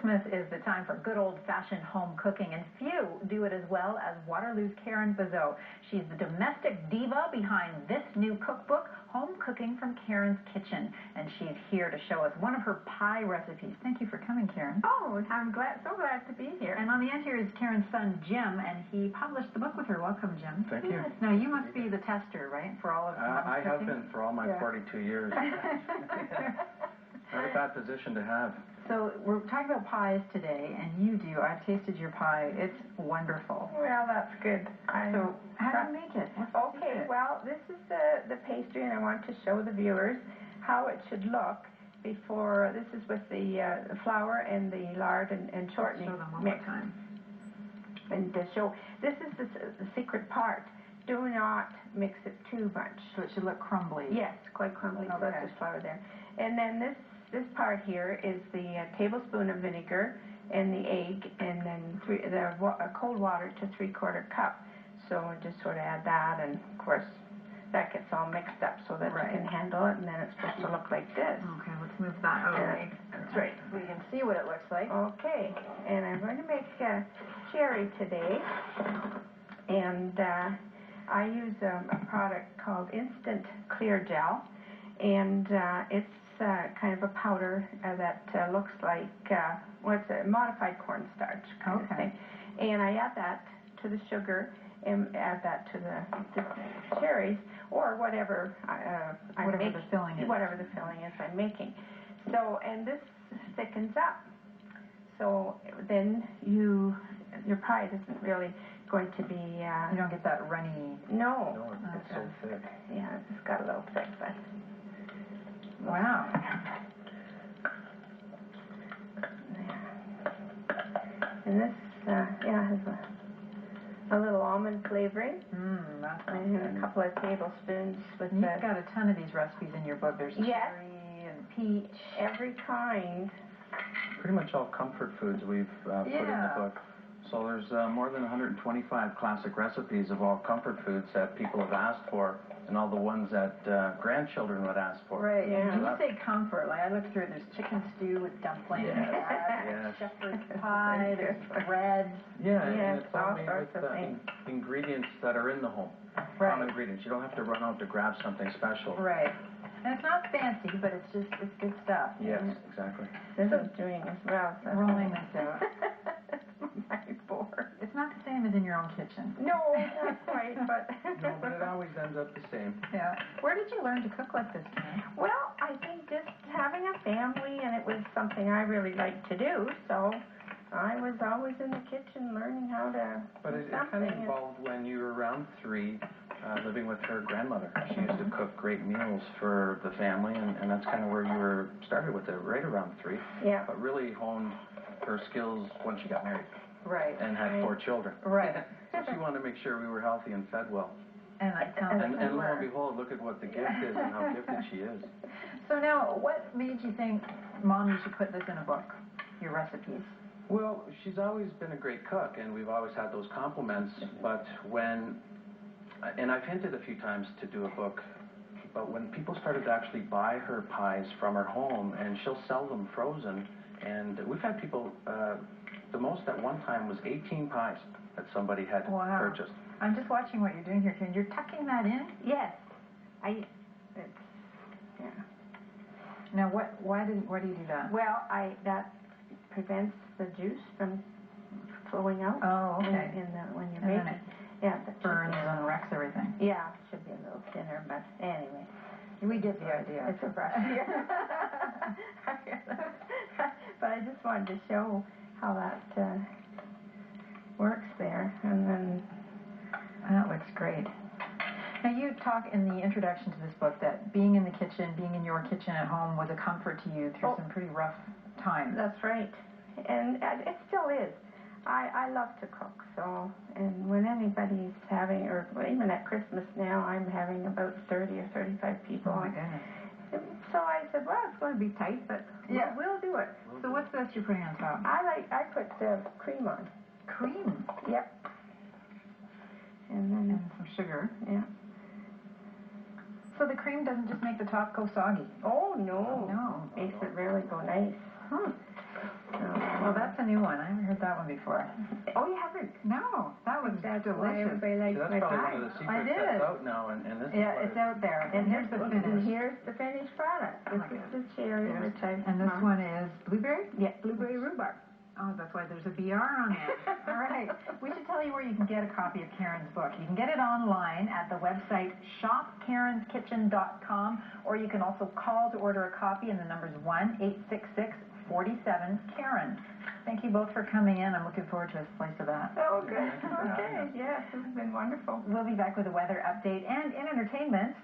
Christmas is the time for good old-fashioned home cooking, and few do it as well as Waterloo's Karen Bezeau. She's the domestic diva behind this new cookbook, Home Cooking from Karen's Kitchen, and she's here to show us one of her pie recipes. Thank you for coming, Karen. Oh, I'm so glad to be here. And on the end here is Karen's son, Jim, and he published the book with her. Welcome, Jim. Thank you. Now, you must be the tester, right, for all of Mom's I have cooking? been for all my 42 years. Not a bad position to have. So we're talking about pies today, and you do. I've tasted your pie. It's wonderful. Well, that's good. So how do you make it? Okay, well, this is the pastry, and I want to show the viewers how it should look before. This is with the flour and the lard and shortening Show them one mix. more time. And to show, this is the secret part. Do not mix it too much. So it should look crumbly. Yes, quite crumbly. Okay. So that's just flour there. And then this part here is the tablespoon of vinegar and the egg, and then cold water to 3/4 cup. So we just sort of add that, and of course that gets all mixed up so that you can handle it, and then it's supposed to look like this. Okay, let's move that away. That's right. We can see what it looks like. Okay, and I'm going to make cherry today, and I use a product called Instant Clear Gel, and it's kind of a powder that looks like what's a modified cornstarch kind of thing. And I add that to the sugar and add that to the cherries or whatever the filling is. Whatever the filling is I'm making. So, and this thickens up. So then your pie isn't really going to be... you don't get that runny... No. No, it's so thick. Yeah, it's got a little thick, but... Wow. And this, has a little almond flavoring. That's And a couple of tablespoons with You've got a ton of these recipes in your book. There's cherry and peach. Every kind. Pretty much all comfort foods we've put in the book. So there's more than 125 classic recipes of all comfort foods that people have asked for, and all the ones that grandchildren would ask for. Right, and when you say comfort, like I looked through it, there's chicken stew with dumplings, shepherd's pie, there's bread. And it's all made with ingredients that are in the home. Common ingredients. You don't have to run out to grab something special. Right. And it's not fancy, but it's good stuff. Yes, exactly. This is doing as well. So rolling this out. It's not the same as in your own kitchen. No, not quite, but... No, but it always ends up the same. Yeah. Where did you learn to cook like this, Karen? Well, I think just having a family, and it was something I really liked to do, so I was always in the kitchen learning how to But it kind of evolved when you were around 3, living with her grandmother. She used to cook great meals for the family, and that's kind of where you were started with it, right around 3. Yeah. But really honed her skills once she got married. Right. And had 4 children. Right. So she wanted to make sure we were healthy and fed well. And lo and behold, look at what the gift is and how gifted she is. So now, what made you think, Mom, you should put this in a book, your recipes? Well, she's always been a great cook, and we've always had those compliments, but and I've hinted a few times to do a book, but when people started to actually buy her pies from her home, and she'll sell them frozen, and we've had people... the most at one time was 18 pies that somebody had purchased. I'm just watching what you're doing here, Karen. You're tucking that in? Yes. Now, why do you do that? Well, that prevents the juice from flowing out. Oh, okay. When you're making. It burns and wrecks everything. Yeah, it should be a little thinner, but anyway. We get the idea. It's a brush here. But I just wanted to show how that works there, and then that looks great. Now, you talk in the introduction to this book that being in the kitchen, being in your kitchen at home, was a comfort to you through some pretty rough times. That's right, and it still is. I love to cook, so, and when anybody's having, or even at Christmas now, I'm having about 30 or 35 people. Oh, my goodness. So I said, well, it's going to be tight, but we'll do it. So what's this you're putting on top? I put cream on. Cream? Yep. And then some sugar. Yeah. So the cream doesn't just make the top go soggy? Oh, no. No. Makes it really go nice. Well, a new one. I haven't heard that one before. Oh, you haven't? No, that was That's delicious. why everybody likes That's my probably pie. one of the secrets that's out now, and this is Yeah, what it's out there. And here's the And finish. here's the finished product. Oh my This goodness. is the cherry, which I And this one is blueberry? Yeah, blueberry rhubarb. Oh, that's why there's a BR on there. All right. We should tell you where you can get a copy of Karen's book. You can get it online at the website shopkarenskitchen.com, or you can also call to order a copy, and the number's 1-866-47-KAREN. Thank you both for coming in. I'm looking forward to a slice of that. Oh, good. Okay. Yes, this has been wonderful. We'll be back with a weather update and in entertainment.